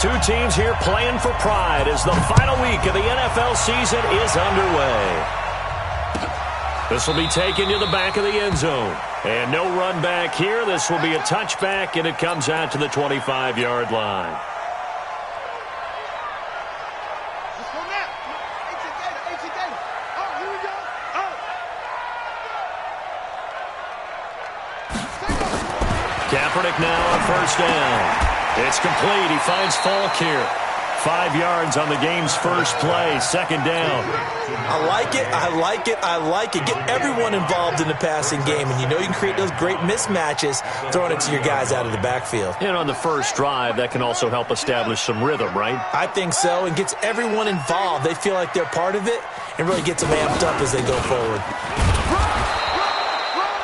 Two teams here playing for pride as the final week of the NFL season is underway. This will be taken to the back of the end zone. And no run back here. This will be a touchback, and it comes out to the 25-yard line. Kaepernick now on first down. It's complete. He finds Falk here. 5 yards on the game's first play. Second down. I like it. I like it. I like it. Get everyone involved in the passing game. And you know you can create those great mismatches throwing it to your guys out of the backfield. And on the first drive, that can also help establish some rhythm, right? I think so. And gets everyone involved. They feel like they're part of it and really gets them amped up as they go forward.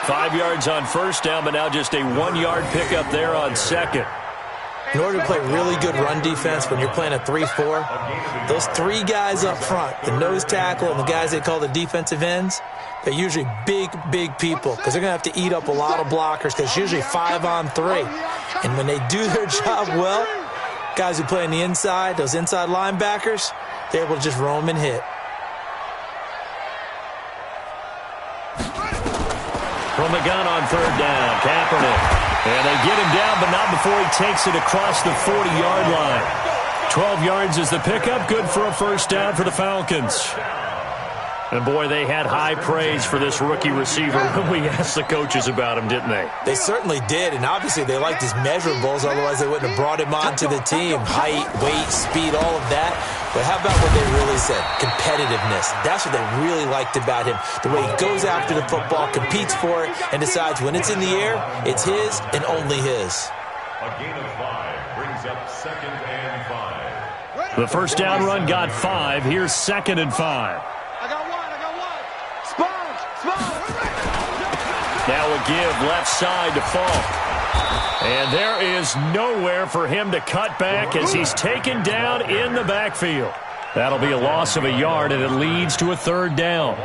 5 yards on first down, but now just a 1-yard pickup there on second. In order to play really good run defense when you're playing a 3-4, those 3 guys up front, the nose tackle and the guys they call the defensive ends, they're usually big, big people because they're going to have to eat up a lot of blockers because it's usually 5 on 3. And when they do their job well, guys who play on the inside, those inside linebackers, they're able to just roam and hit. From the gun on third down, Kaepernick. And they get him down, but not before he takes it across the 40-yard line. 12 yards is the pickup. Good for a first down for the Falcons. And, boy, they had high praise for this rookie receiver when we asked the coaches about him, didn't they? They certainly did, and obviously they liked his measurables. Otherwise, they wouldn't have brought him onto the team. Height, weight, speed, all of that. But how about what they really said? Competitiveness. That's what they really liked about him. The way he goes after the football, competes for it, and decides when it's in the air, it's his and only his. A gain of 5 brings up 2nd and 5. The first down run got 5. Here's 2nd and 5. Now a give left side to Falk. And there is nowhere for him to cut back as he's taken down in the backfield. That'll be a loss of a yard, and it leads to a third down.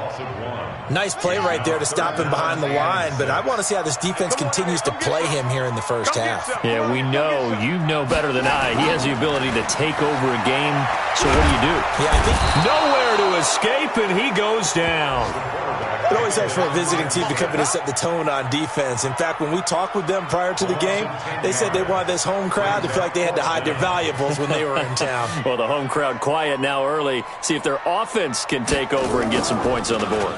Nice play right there to stop him behind the line, but I want to see how this defense continues to play him here in the first half. Yeah, we know. You know better than I. He has the ability to take over a game, so what do? Yeah, I think nowhere to escape, and he goes down. It always helps for a visiting team to come in and set the tone on defense. In fact, when we talked with them prior to the game, they said they wanted this home crowd to feel like they had to hide their valuables when they were in town. Well, the home crowd quiet now early. See if their offense can take over and get some points on the board.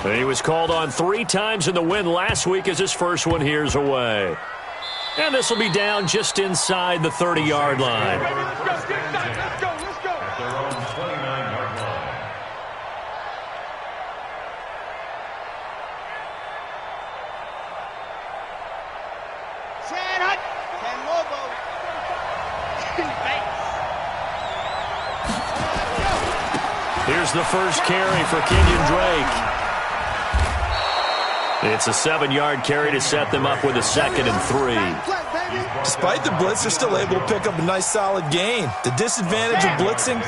And he was called on 3 times in the win last week as his first one here's away. And this will be down just inside the 30-yard line. Let's go. At their own 29-yard line. Here's the first carry for Kenyon Drake. It's a 7-yard carry to set them up with a 2nd and 3. Despite the blitz, they're still able to pick up a nice solid gain. The disadvantage of blitzing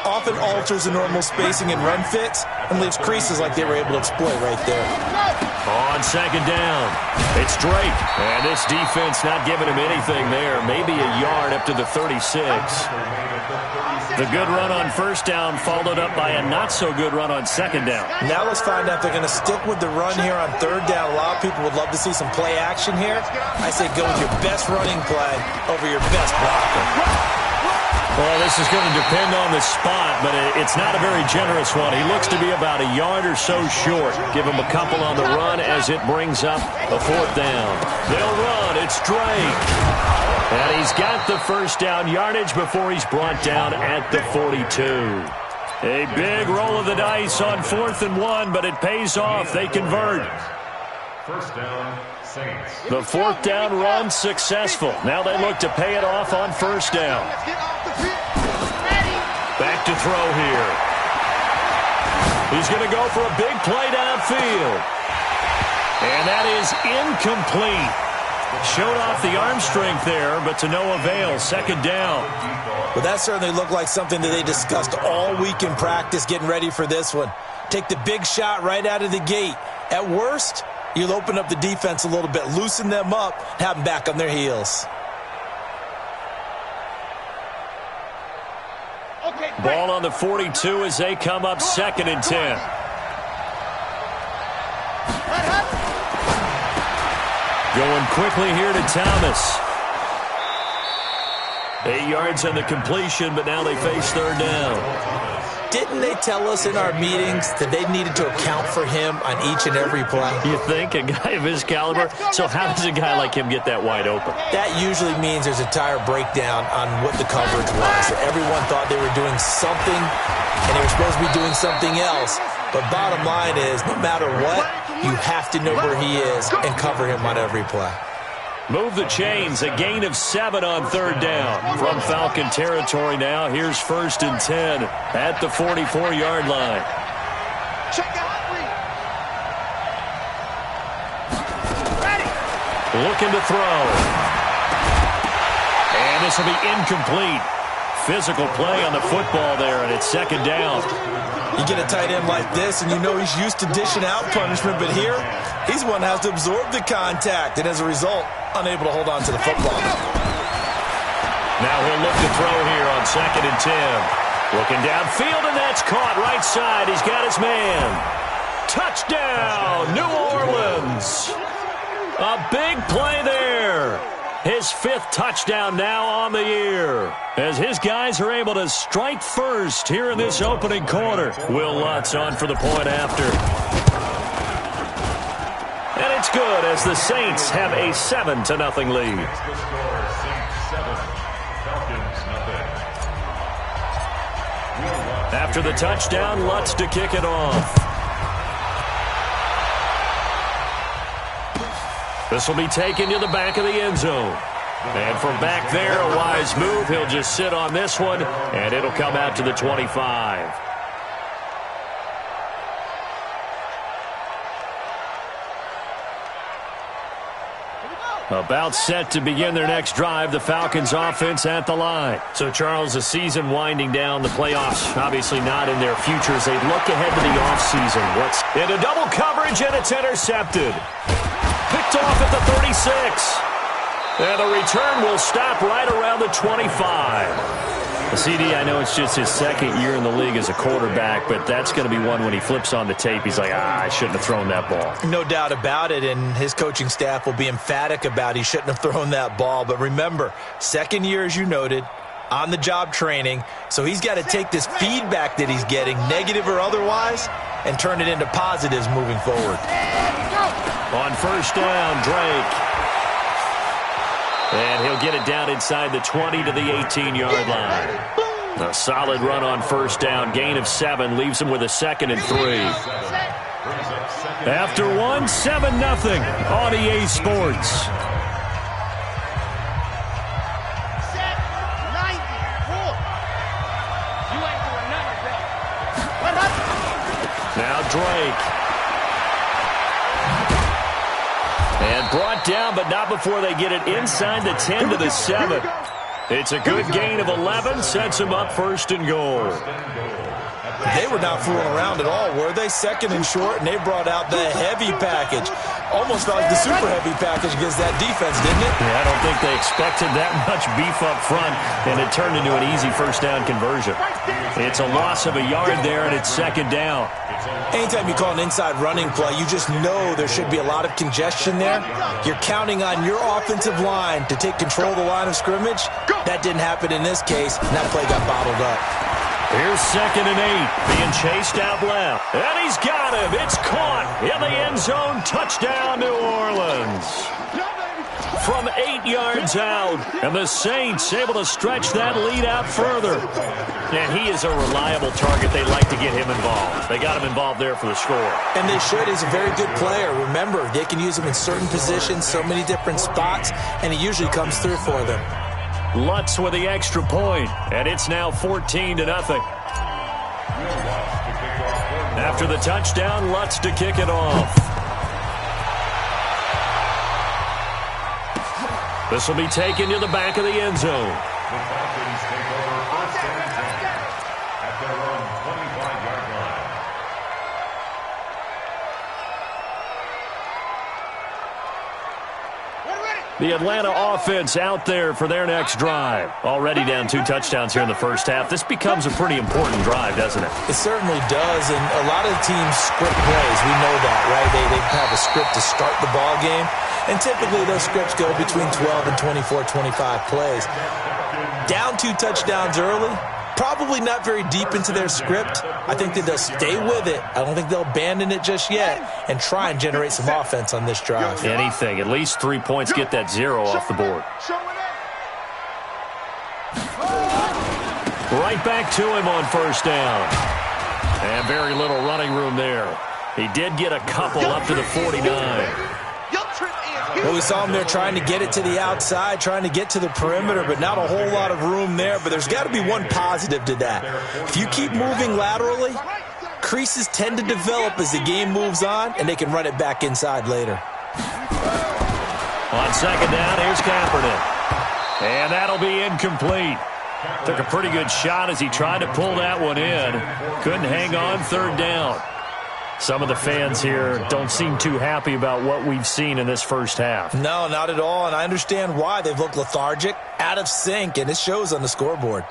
often alters the normal spacing and run fits and leaves creases like they were able to exploit right there. On second down, it's Drake. And this defense not giving him anything there. Maybe a yard up to the 36. The good run on first down followed up by a not-so-good run on second down. Now let's find out if they're going to stick with the run here on third down. A lot of people would love to see some play action here. I say go with your best running play over your best blocker. Well, this is going to depend on the spot, but it's not a very generous one. He looks to be about a yard or so short. Give him a couple on the run as it brings up a 4th down. They'll run. It's Drake. And he's got the first down yardage before he's brought down at the 42. A big roll of the dice on 4th and 1, but it pays off. They convert. First down, Saints. The 4th down run successful. Now they look to pay it off on first down. Back to throw here. He's going to go for a big play downfield. And that is incomplete. Showed off the arm strength there, but to no avail. 2nd down. Well, that certainly looked like something that they discussed all week in practice getting ready for this one. Take the big shot right out of the gate. At worst, you'll open up the defense a little bit, loosen them up, have them back on their heels. Ball on the 42 as they come up 2nd and 10. Going quickly here to Thomas. 8 yards on the completion, but now they face 3rd down. Didn't they tell us in our meetings that they needed to account for him on each and every play? You think? A guy of his caliber? So how does a guy like him get that wide open? That usually means there's a tire breakdown on what the coverage was. Everyone thought they were doing something, and they were supposed to be doing something else. But bottom line is, no matter what, you have to know where he is and cover him on every play. Move the chains, a gain of 7 on 3rd down. From Falcon territory now, here's 1st and 10 at the 44-yard line. Looking to throw. And this will be incomplete. Physical play on the football there, and it's 2nd down. You get a tight end like this, and you know he's used to dishing out punishment, but here, he's one that has to absorb the contact, and as a result, unable to hold on to the football. Now he'll look to throw here on 2nd and 10. Looking downfield, and that's caught right side. He's got his man. Touchdown, New Orleans. A big play there. His 5th touchdown now on the year, as his guys are able to strike first here in this opening quarter. Will Lutz on for the point after. And it's good as the Saints have a 7-0 lead. After the touchdown, Lutz to kick it off. This will be taken to the back of the end zone. And from back there, a wise move. He'll just sit on this one, and it'll come out to the 25. About set to begin their next drive, the Falcons offense at the line. So, Charles, the season winding down, the playoffs obviously not in their futures. They look ahead to the offseason. What's into double coverage, and it's intercepted. Picked off at the 36. And the return will stop right around the 25. CD, I know it's just his 2nd year in the league as a quarterback, but that's going to be one when he flips on the tape, he's like, I shouldn't have thrown that ball. No doubt about it, and his coaching staff will be emphatic about he shouldn't have thrown that ball. But remember, 2nd year, as you noted, on-the-job training, so he's got to take this feedback that he's getting, negative or otherwise, and turn it into positives moving forward. On 1st down, Drake. And he'll get it down inside the 20 to the 18-yard line. A solid run on 1st down. Gain of 7 leaves him with a 2nd and 3. After 1, 7-0 on EA Sports. Now Drake. And brought down, but not before they get it inside the 10 to the 7. It's a good gain of 11, sets him up 1st and goal. They were not fooling around at all, were they? 2nd and short, and they brought out the heavy package. Almost felt like the super heavy package against that defense, didn't it? Yeah, I don't think they expected that much beef up front, and it turned into an easy 1st down conversion. It's a loss of a yard there, and it's 2nd down. Anytime you call an inside running play, you just know there should be a lot of congestion there. You're counting on your offensive line to take control of the line of scrimmage. That didn't happen in this case, and that play got bottled up. Here's 2nd and 8, being chased out left. And he's got him. It's caught in the end zone. Touchdown, New Orleans. From 8 yards out, and the Saints able to stretch that lead out further. And he is a reliable target. They like to get him involved. They got him involved there for the score. And they should. He's a very good player. Remember, they can use him in certain positions, so many different spots, and he usually comes through for them. Lutz with the extra point, and it's now 14-0. After the touchdown, Lutz to kick it off. This will be taken to the back of the end zone. The Falcons take over 1st and 10 at their own 25-yard line. The Atlanta offense out there for their next drive. Already down 2 touchdowns here in the first half. This becomes a pretty important drive, doesn't it? It certainly does, and a lot of teams script plays. We know that, right? They have a script to start the ball game, and typically those scripts go between 12 and 24, 25 plays. Down 2 touchdowns early, probably not very deep into their script. I think that they'll stay with it. I don't think they'll abandon it just yet and try and generate some offense on this drive. Anything. At least 3 points. Get that 0 off the board. Right back to him on first down. And very little running room there. He did get a couple up to the 49. Well, we saw him there trying to get it to the outside, trying to get to the perimeter, but not a whole lot of room there. But there's got to be one positive to that. If you keep moving laterally, creases tend to develop as the game moves on, and they can run it back inside later. On second down, here's Kaepernick. And that'll be incomplete. Took a pretty good shot as he tried to pull that one in. Couldn't hang on third down. Some of the fans here don't seem too happy about what we've seen in this first half. No, not at all, and I understand why. They've looked lethargic, out of sync, and it shows on the scoreboard.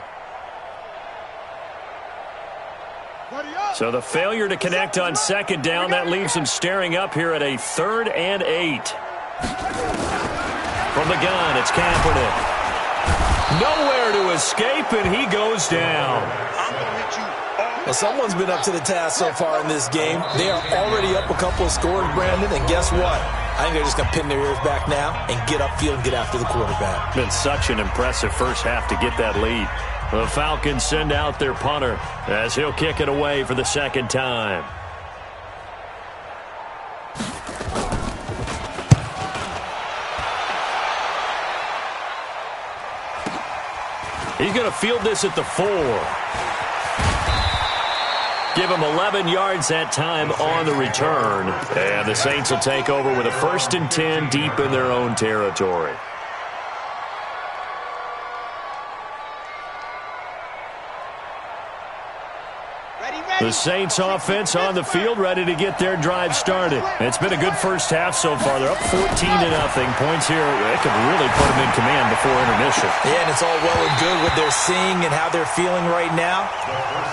So the failure to connect on second down, that leaves him staring up here at a 3rd and 8. From the gun, it's Kaepernick. Nowhere to escape, and he goes down. Well, someone's been up to the task so far in this game. They are already up a couple of scores, Brandon, and guess what? I think they're just going to pin their ears back now and get upfield and get after the quarterback. Been such an impressive first half to get that lead. The Falcons send out their punter as he'll kick it away for the second time. He's going to field this at the 4. Give him 11 yards that time on the return. And the Saints will take over with a 1st and 10 deep in their own territory. The Saints offense on the field, ready to get their drive started. It's been a good first half so far. They're up 14-0. Points here, it could really put them in command before intermission. Yeah, and it's all well and good what they're seeing and how they're feeling right now.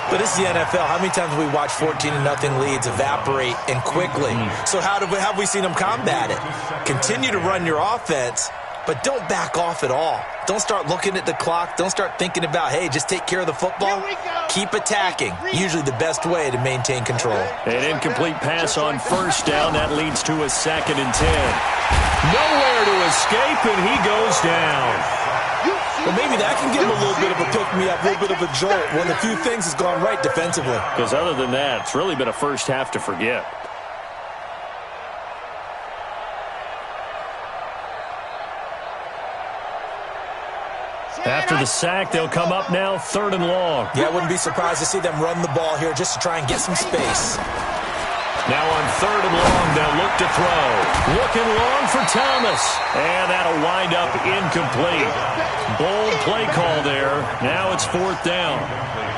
But this is the NFL. How many times have we watched 14-0 leads evaporate and quickly? So how have we seen them combat it? Continue to run your offense, but don't back off at all. Don't start looking at the clock. Don't start thinking about, hey, just take care of the football. Keep attacking. Usually the best way to maintain control. An incomplete pass on first down. That leads to a 2nd and 10. Nowhere to escape, and he goes down. Well, maybe that can give him a little bit of a pick-me-up, a little bit of a jolt when a few things has gone right defensively. Because other than that, it's really been a first half to forget. After the sack, they'll come up now 3rd and long. Yeah, I wouldn't be surprised to see them run the ball here just to try and get some space. Now on 3rd and long, they'll look to throw. Looking long for Thomas. And that'll wind up incomplete. Bold play call there. Now it's 4th down.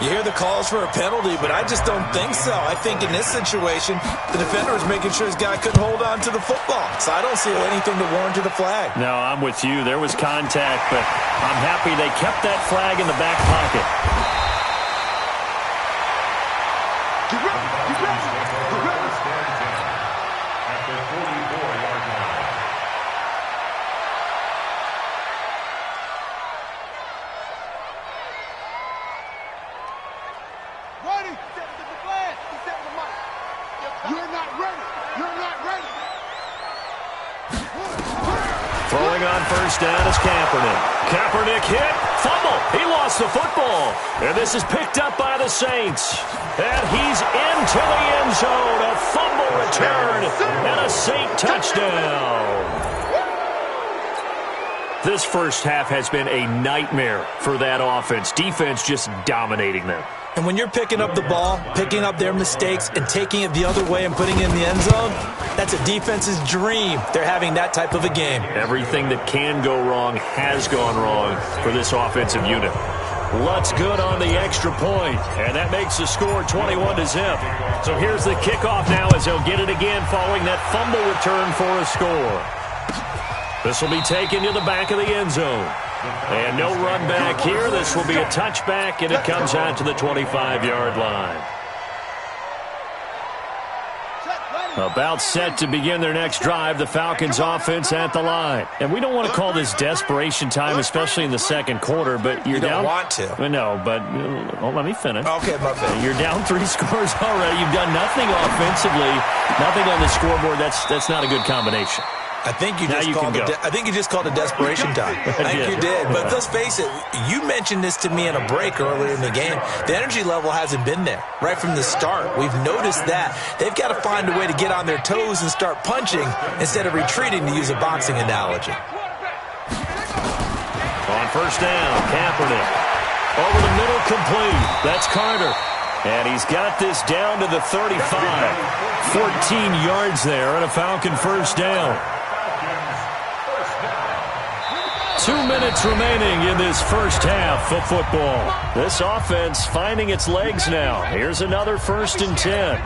You hear the calls for a penalty, but I just don't think so. I think in this situation, the defender was making sure his guy couldn't hold on to the football. So I don't see anything to warrant a flag. No, I'm with you. There was contact, but I'm happy they kept that flag in the back pocket. Throwing on first down is Kaepernick. Kaepernick hit, fumble. He lost the football. And this is picked up by the Saints. And he's into the end zone. A fumble return and a Saint touchdown. This first half has been a nightmare for that offense. Defense just dominating them. And when you're picking up the ball, picking up their mistakes, and taking it the other way and putting it in the end zone, that's a defense's dream. They're having that type of a game. Everything that can go wrong has gone wrong for this offensive unit. Lutz good on the extra point, and that makes the score 21-0. So here's the kickoff now as he'll get it again following that fumble return for a score. This will be taken to the back of the end zone. And no run back here. This will be a touchback, and it comes out to the 25-yard line. About set to begin their next drive, the Falcons offense at the line. And we don't want to call this desperation time, especially in the second quarter, but you're down. You don't want to. No, but let me finish. Okay, my bad. You're down 3 scores already. You've done nothing offensively, nothing on the scoreboard. That's not a good combination. I think you just called it desperation time. I think you did. But let's face it, you mentioned this to me in a break earlier in the game. The energy level hasn't been there right from the start. We've noticed that. They've got to find a way to get on their toes and start punching instead of retreating, to use a boxing analogy. On first down, Kaepernick. Over the middle, complete. That's Carter. And he's got this down to the 35. 14 yards there and a Falcon first down. 2 minutes remaining in this first half of football. This offense finding its legs now. Here's another 1st and 10.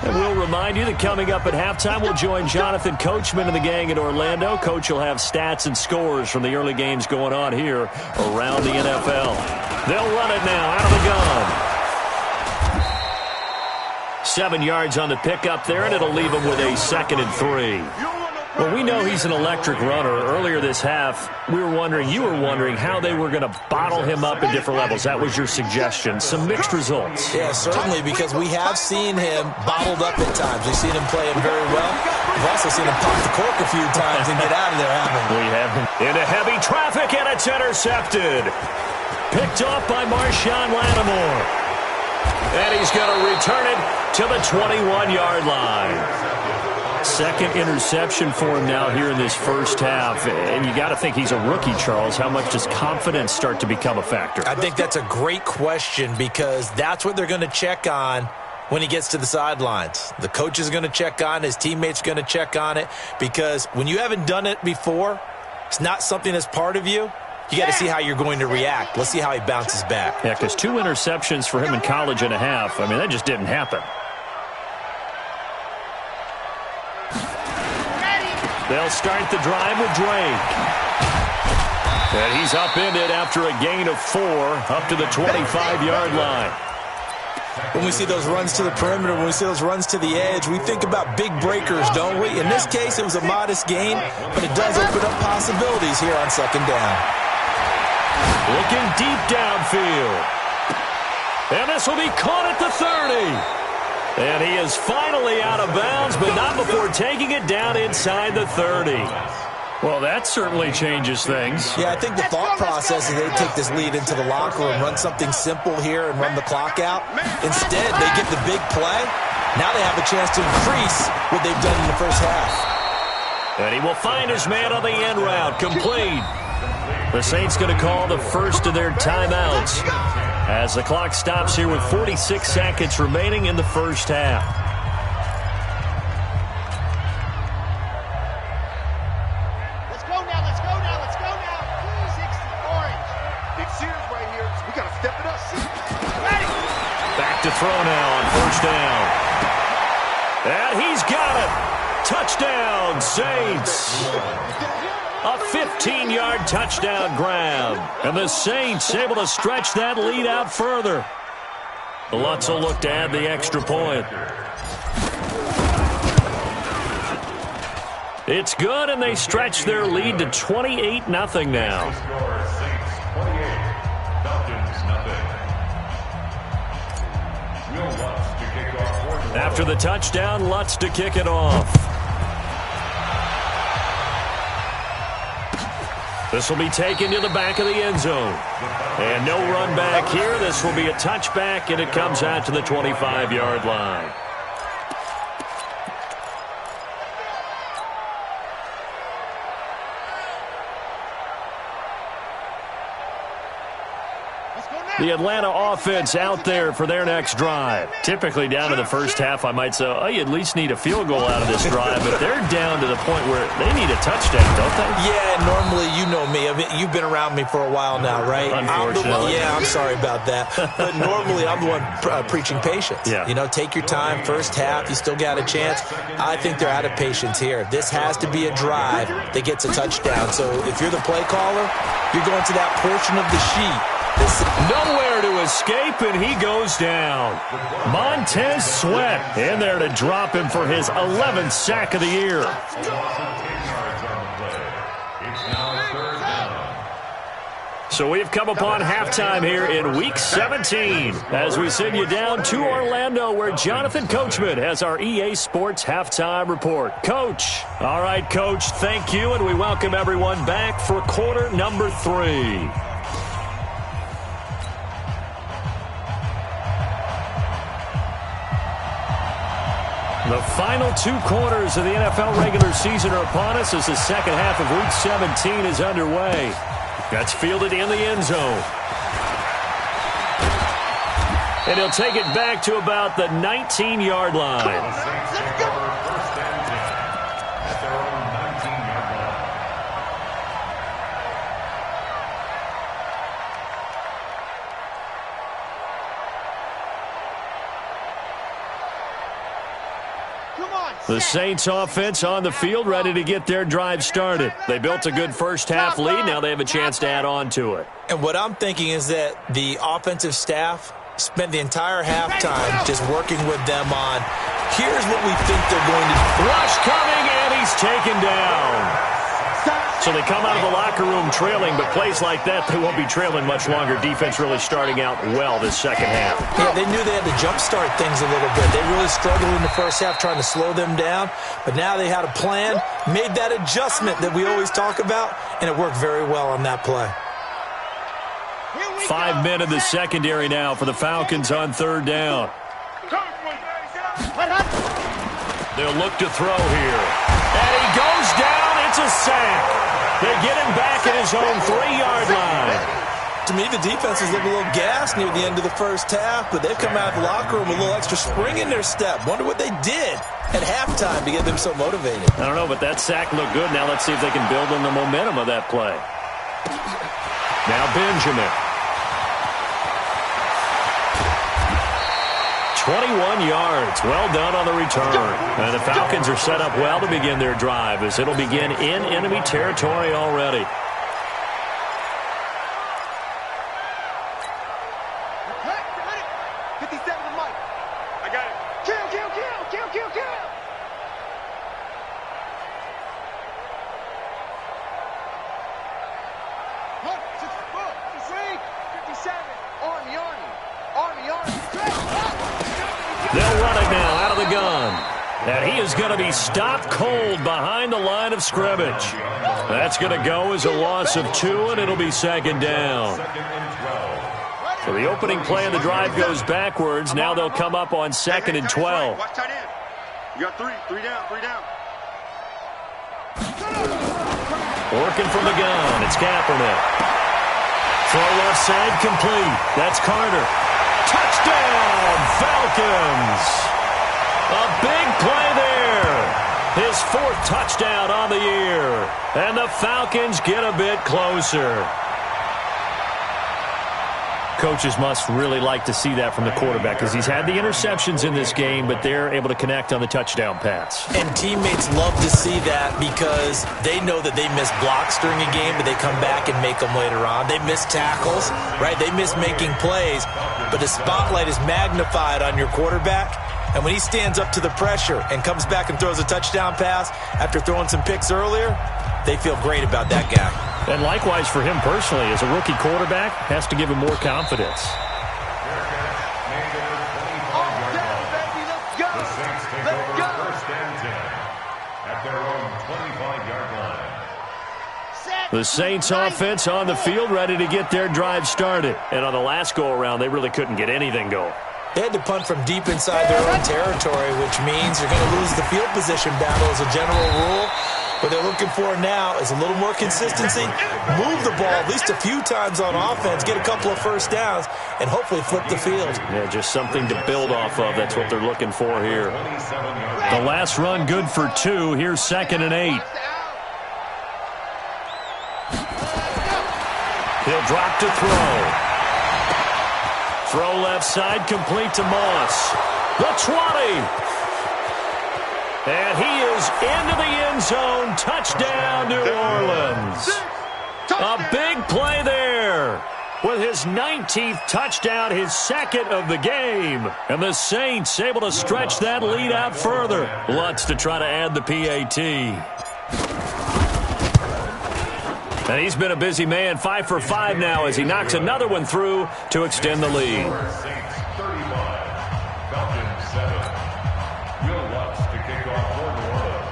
And we'll remind you that coming up at halftime, we'll join Jonathan Coachman and the gang in Orlando. Coach will have stats and scores from the early games going on here around the NFL. They'll run it now out of the gun. 7 yards on the pickup there, and it'll leave him with a 2nd and 3. Well, we know he's an electric runner. Earlier this half, you were wondering how they were going to bottle him up at different levels. That was your suggestion. Some mixed results. Yeah, certainly, because we have seen him bottled up at times. We've seen him play him very well. We've also seen him pop the cork a few times and get out of there, haven't we? We haven't. Into heavy traffic, and it's intercepted. Picked off by Marshawn Lattimore. And he's going to return it to the 21-yard line. 2nd interception for him now here in this first half. And you got to think he's a rookie, Charles. How much does confidence start to become a factor? I think that's a great question, because that's what they're going to check on when he gets to the sidelines. The coach is going to check on, his teammates are going to check on it, because when you haven't done it before, it's not something that's part of you. You got to see how you're going to react. Let's see how he bounces back. Yeah, because 2 interceptions for him in college and a half. I mean, that just didn't happen. They'll start the drive with Drake. And he's upended after a gain of 4 up to the 25-yard line. When we see those runs to the perimeter, when we see those runs to the edge, we think about big breakers, don't we? In this case, it was a modest gain, but it does open up possibilities here on 2nd down. Looking deep downfield. And this will be caught at the 30. And he is finally out of bounds, but not before taking it down inside the 30. Well, that certainly changes things. Yeah, I think the thought process is they take this lead into the locker room, run something simple here and run the clock out. Instead, they get the big play. Now they have a chance to increase what they've done in the first half. And he will find his man on the end route, complete. The Saints going to call the first of their timeouts as the clock stops here with 46 seconds remaining in the first half. Let's go now, let's go now, let's go now. 60 orange. Big series right here. We got to step it up. Ready. Back to throw now on first down. And he's got it. Touchdown, Saints. A 15-yard touchdown grab. And the Saints able to stretch that lead out further. Lutz will look to add the extra point. It's good, and they stretch their lead to 28-0 now. After the touchdown, Lutz to kick it off. This will be taken to the back of the end zone. And no run back here. This will be a touchback, and it comes out to the 25-yard line. Let's go now. The Atlanta offense out there for their next drive. Typically down to the first half, I might say, oh, you at least need a field goal out of this drive, but they're down to the point where they need a touchdown, don't they? Yeah, normally, you know me. I mean, you've been around me for a while now, right? Unfortunately. I'm sorry about that. But normally, I'm the one preaching patience. Yeah. You know, take your time. First half, you still got a chance. I think they're out of patience here. This has to be a drive that gets a touchdown. So if you're the play caller, you're going to that portion of the sheet. Nowhere to escape, and he goes down. Montez Sweat in there to drop him for his 11th sack of the year. So we have come upon halftime here in Week 17 as we send you down to Orlando where Jonathan Coachman has our EA Sports halftime report. Coach. All right, Coach, thank you, and we welcome everyone back for quarter number 3. The final 2 quarters of the NFL regular season are upon us as the second half of Week 17 is underway. That's fielded in the end zone. And he'll take it back to about the 19-yard line. Let's go. The Saints offense on the field, ready to get their drive started. They built a good first half lead. Now they have a chance to add on to it. And what I'm thinking is that the offensive staff spent the entire halftime just working with them on, here's what we think they're going to do. Rush coming, and he's taken down. So they come out of the locker room trailing, but plays like that, they won't be trailing much longer. Defense really starting out well this second half. Yeah, they knew they had to jumpstart things a little bit. They really struggled in the first half trying to slow them down, but now they had a plan, made that adjustment that we always talk about, and it worked very well on that play. 5 men in the secondary now for the Falcons on third down. They'll look to throw here. And he goes down. It's a sack. They get him back at his own 3-yard line. To me, the defense is a little gassed near the end of the first half, but they've come out of the locker room with a little extra spring in their step. Wonder what they did at halftime to get them so motivated. I don't know, but that sack looked good. Now let's see if they can build on the momentum of that play. Now Benjamin. 21 yards. Well done on the return. And the Falcons are set up well to begin their drive as it'll begin in enemy territory already. They'll run it now out of the gun. And he is going to be stopped cold behind the line of scrimmage. That's going to go as a loss of 2, and it'll be second down. So the opening play of the drive goes backwards. Now they'll come up on 2nd and 12. Watch tight end. You got 3 down. Working from the gun. It's Kaepernick. Throw left side complete. That's Carter. Touchdown, Falcons. A big play there. His 4th touchdown on the year. And the Falcons get a bit closer. Coaches must really like to see that from the quarterback because he's had the interceptions in this game, but they're able to connect on the touchdown pass. And teammates love to see that because they know that they miss blocks during a game, but they come back and make them later on. They miss tackles, right? They miss making plays, but the spotlight is magnified on your quarterback. And when he stands up to the pressure and comes back and throws a touchdown pass after throwing some picks earlier, they feel great about that guy. And likewise for him personally, as a rookie quarterback, has to give him more confidence. The Saints offense on the field ready to get their drive started. And on the last go-around, they really couldn't get anything going. They had to punt from deep inside their own territory, which means you're going to lose the field position battle as a general rule. What they're looking for now is a little more consistency, move the ball at least a few times on offense, get a couple of first downs, and hopefully flip the field. Yeah, just something to build off of. That's what they're looking for here. The last run good for 2. Here's 2nd and 8. He'll drop to throw. Throw left side, complete to Moss. The 20. And he is into the end zone. Touchdown, New Orleans. A big play there with his 19th touchdown, his 2nd of the game. And the Saints able to stretch that lead out further. Lutz to try to add the PAT. And he's been a busy man, 5 for 5 now as he knocks another one through to extend the lead. Saints 35, Falcons 7. Will Lutz to kick off for New Orleans.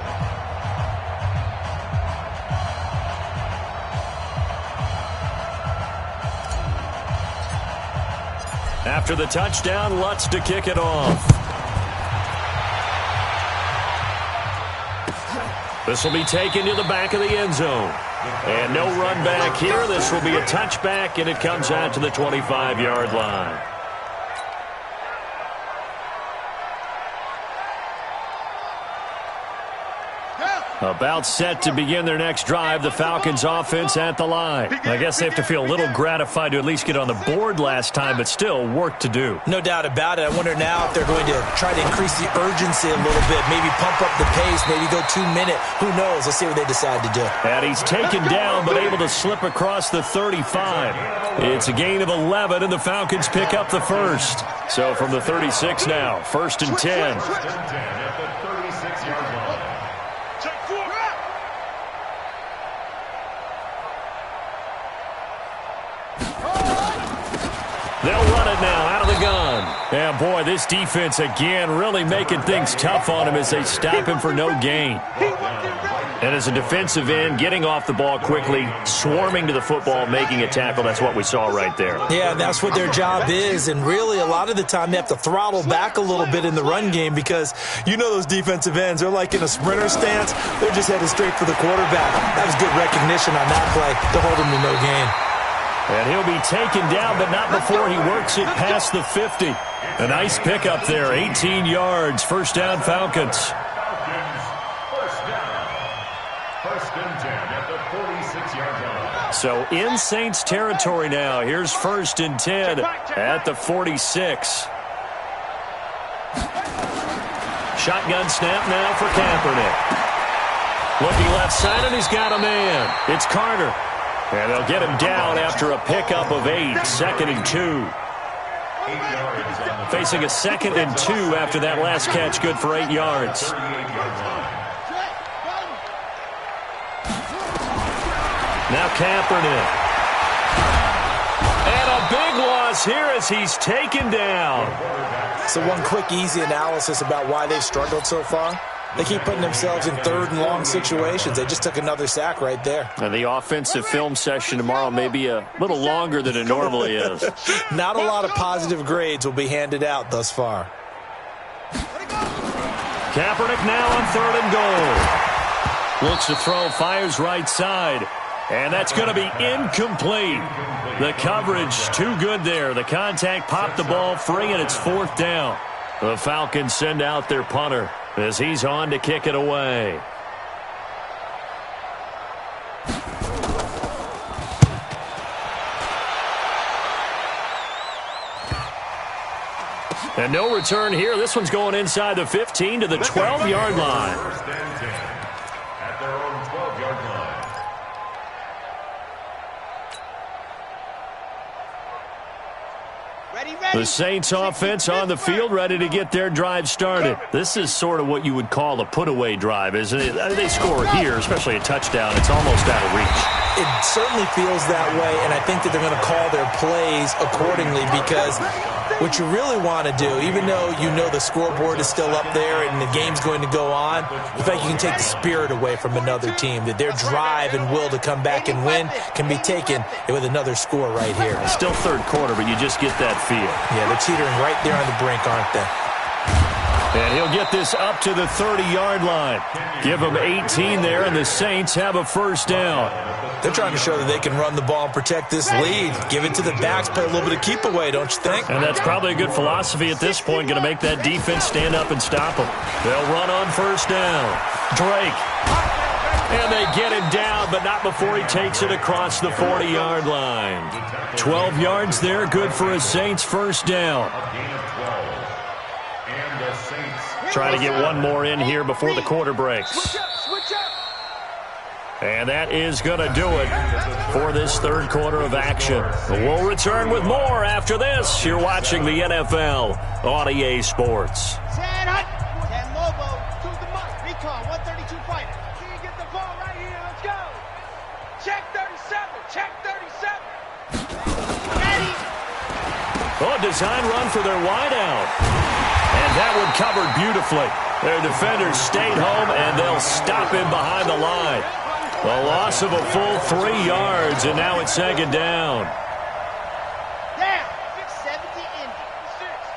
After the touchdown, Lutz to kick it off. This will be taken to the back of the end zone. And no run back here. This will be a touchback, and it comes out to the 25-yard line. About set to begin their next drive, the Falcons offense at the line. I guess they have to feel a little gratified to at least get on the board last time, but still work to do. No doubt about it. I wonder now if they're going to try to increase the urgency a little bit, maybe pump up the pace, maybe go 2-minute. Who knows? Let's see what they decide to do. And he's taken down, but able to slip across the 35. It's a gain of 11, and the Falcons pick up the first. So from the 36 now, 1st and 10. At the 36-yard line. They'll run it now out of the gun. And, boy, this defense again really making things tough on him as they stop him for no gain. And as a defensive end, getting off the ball quickly, swarming to the football, making a tackle, that's what we saw right there. Yeah, that's what their job is. And really, a lot of the time, they have to throttle back a little bit in the run game because you know those defensive ends, they're like in a sprinter stance. They're just headed straight for the quarterback. That was good recognition on that play to hold him to no gain. And he'll be taken down, but not before he works it past the 50. A nice pickup there, 18 yards. First down, Falcons. First down. 1st and 10 at the 46-yard line. So in Saints territory now. Here's 1st and 10 at the 46. Shotgun snap now for Kaepernick. Looking left side, and he's got a man. It's Carter. And they'll get him down after a pickup of 8. 2nd and 2. Facing a 2nd and 2 after that last catch, good for 8 yards. Now Kaepernick. And a big loss here as he's taken down. So one quick, easy analysis about why they've struggled so far. They keep putting themselves in 3rd and long situations. They just took another sack right there. And the offensive film session tomorrow may be a little longer than it normally is. Not a lot of positive grades will be handed out thus far. Kaepernick now on 3rd and goal. Looks to throw, fires right side. And that's going to be incomplete. The coverage too good there. The contact popped the ball free, and it's 4th down. The Falcons send out their punter as he's on to kick it away. And no return here. This one's going inside the 15 to the 12-yard line. 1st and 10 at their own 12-yard line. The Saints offense on the field, ready to get their drive started. This is sort of what you would call a put-away drive, isn't it? They score here, especially a touchdown. It's almost out of reach. It certainly feels that way, and I think that they're going to call their plays accordingly because what you really want to do, even though you know the scoreboard is still up there and the game's going to go on, the fact you can take the spirit away from another team, that their drive and will to come back and win can be taken with another score right here. Still 3rd quarter, but you just get that feel. Yeah, they're teetering right there on the brink, aren't they? And he'll get this up to the 30-yard line. Give him 18 there, and the Saints have a first down. They're trying to show that they can run the ball and protect this lead. Give it to the backs, play a little bit of keep away, don't you think? And that's probably a good philosophy at this point, going to make that defense stand up and stop them. They'll run on first down. Drake. And they get him down, but not before he takes it across the 40-yard line. 12 yards there, good for a Saints first down. Trying to get one more in here before the quarter breaks. And that is going to do it for this third quarter of action. We'll return with more after this. You're watching the NFL on EA Sports. Recon, 132 fighter. Can you get the ball right here? Let's go. Check 37. Check 37. Ready. Oh, design run for their wideout. And that one covered beautifully. Their defenders stayed home, and they'll stop him behind the line. A loss of a full 3 yards, and now it's second down. Down. 70 Indians.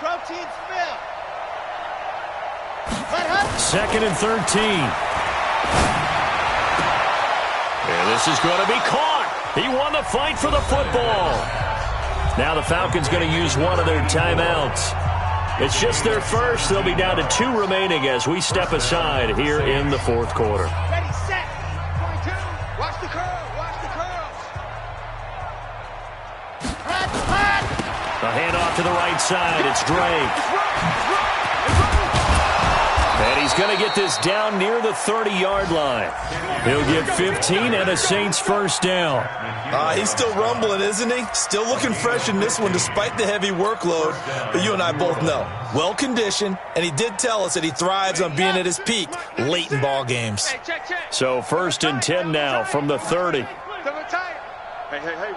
Protein spill. Second and 13. And this is going to be caught. He won the fight for the football. Now the Falcons going to use one of their timeouts. It's just their first. They'll be down to 2 remaining as we step aside here in the fourth quarter. Ready, set. 22. Watch the curl. Watch the curls. Hot. A handoff to the right side. It's Drake. And he's going to get this down near the 30-yard line. He'll get 15 and a Saints first down. He's still rumbling, isn't he? Still looking fresh in this one despite the heavy workload. But you and I both know, well-conditioned, and he did tell us that he thrives on being at his peak late in ball games. So first and 10 now from the 30. Hey,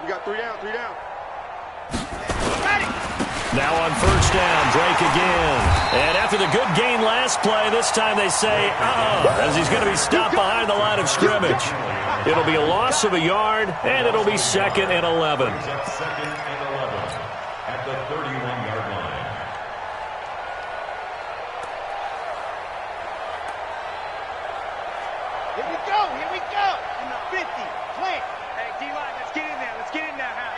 we got 3 down, 3 down. Ready. Now on first down, Drake again. And after the good gain last play, this time they say, as he's going to be stopped behind the line of scrimmage. It'll be a loss of a yard, and it'll be second and 11. Second and 11 at the 31-yard line. Here we go. 50, plant. Hey, D-line, let's get in there. Let's get in there, Hal.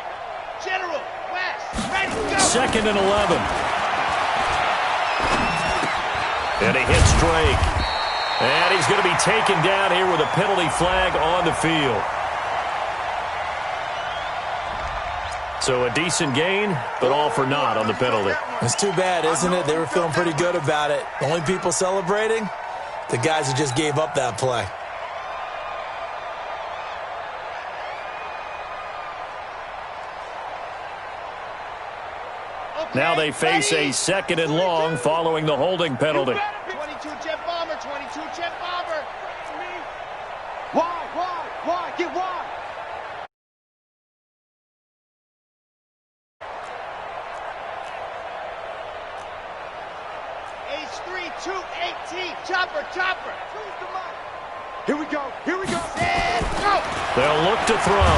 General, West, ready, go. Second and 11. And he hits Drake. And he's going to be taken down here with a penalty flag on the field. So a decent gain, but all for naught on the penalty. It's too bad, isn't it? They were feeling pretty good about it. Only people celebrating? The guys who just gave up that play. Now they face a second and long following the holding penalty. 22 jet bomber, 22 jet bomber. Why? Get wide. H3, 218, chopper. Here we go. And go. They'll look to throw.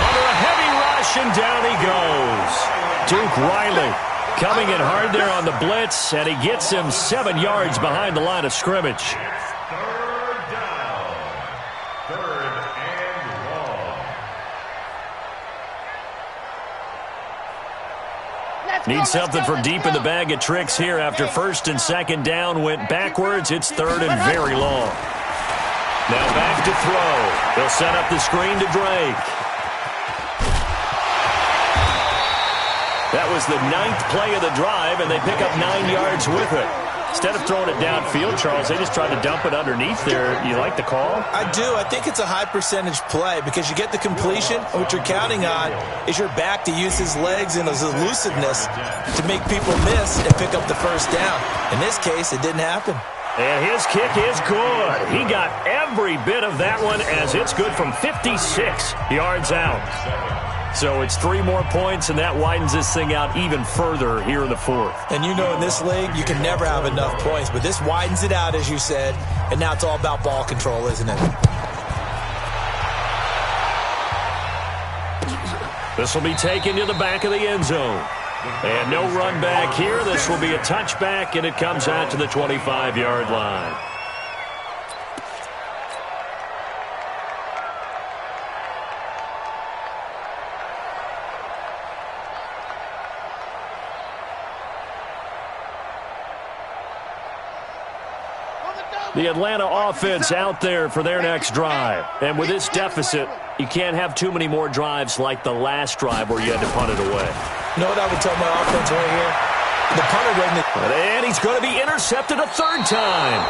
Under a heavy rush, and down he goes. Duke Riley coming in hard there on the blitz, and he gets him 7 yards behind the line of scrimmage. Third down. Third and long. Need something from deep in the bag of tricks here after first and second down went backwards. It's third and very long. Now back to throw. They'll set up the screen to Drake. That was the 9th play of the drive, and they pick up 9 yards with it. Instead of throwing it downfield, Charles, they just tried to dump it underneath there. You like the call? I do. I think it's a high-percentage play because you get the completion. What you're counting on is your back to use his legs and his elusiveness to make people miss and pick up the first down. In this case, it didn't happen. And his kick is good. He got every bit of that one as it's good from 56 yards out. So it's 3 more points, and that widens this thing out even further here in the fourth. And you know in this league, you can never have enough points, but this widens it out, as you said, and now it's all about ball control, isn't it? This will be taken to the back of the end zone. And no run back here. This will be a touchback, and it comes out to the 25-yard line. The Atlanta offense out there for their next drive. And with this deficit, you can't have too many more drives like the last drive where you had to punt it away. You know what I would tell my offense right here? The punter doesn't... And he's going to be intercepted a third time.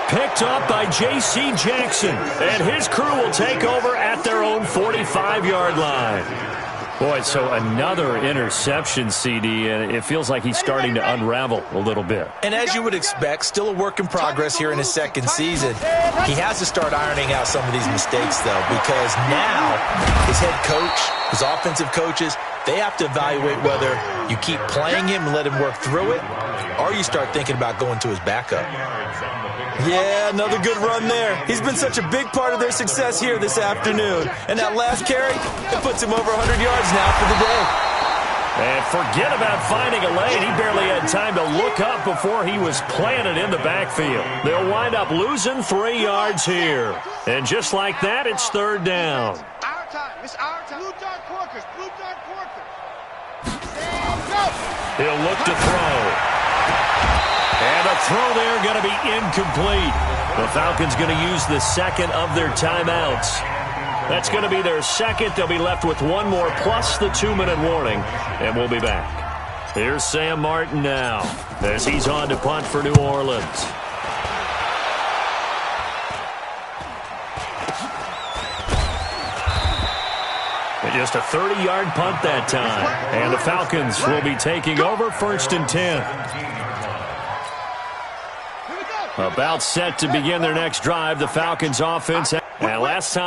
Picked up by J.C. Jackson. And his crew will take over at their own 45-yard line. Boy, so another interception, CD, and it feels like he's starting to unravel a little bit. And as you would expect, still a work in progress here in his second season. He has to start ironing out some of these mistakes, though, because now his head coach, his offensive coaches, they have to evaluate whether you keep playing him and let him work through it, or you start thinking about going to his backup. Yeah, another good run there. He's been such a big part of their success here this afternoon. And that last carry, it puts him over 100 yards now for the day. And forget about finding a lane. He barely had time to look up before he was planted in the backfield. They'll wind up losing 3 yards here. And just like that, it's third down. Our time. It's our time. Blue dart corkers. Blue dart corkers. And go. He'll look to throw. And a throw there going to be incomplete. The Falcons going to use the second of their timeouts. That's going to be their second. They'll be left with one more plus the 2-minute warning. And we'll be back. Here's Sam Martin now as he's on to punt for New Orleans. And just a 30-yard punt that time. And the Falcons will be taking over first and 10. About set to begin their next drive, the Falcons offense. And last time